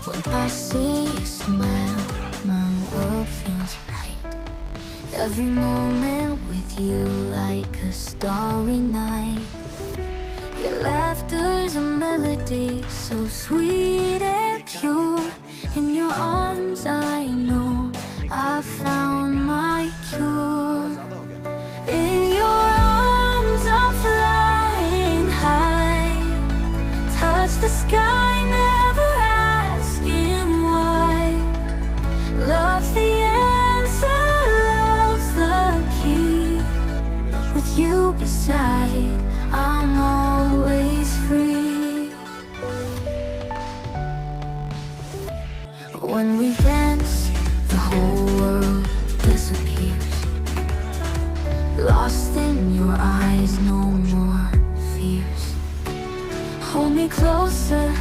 When I see you smile, my world feels right. Every moment with you like a starry night. Your laughter's a melody so sweet and pure. In your arms I know I found my cure. In your arms I'm flying high. Touch the sky, never asking why. Love's the answer, love's the key. With you beside, I'm always free. When we dance, the whole world disappears. Lost in your eyes, no more fears. Hold me closer,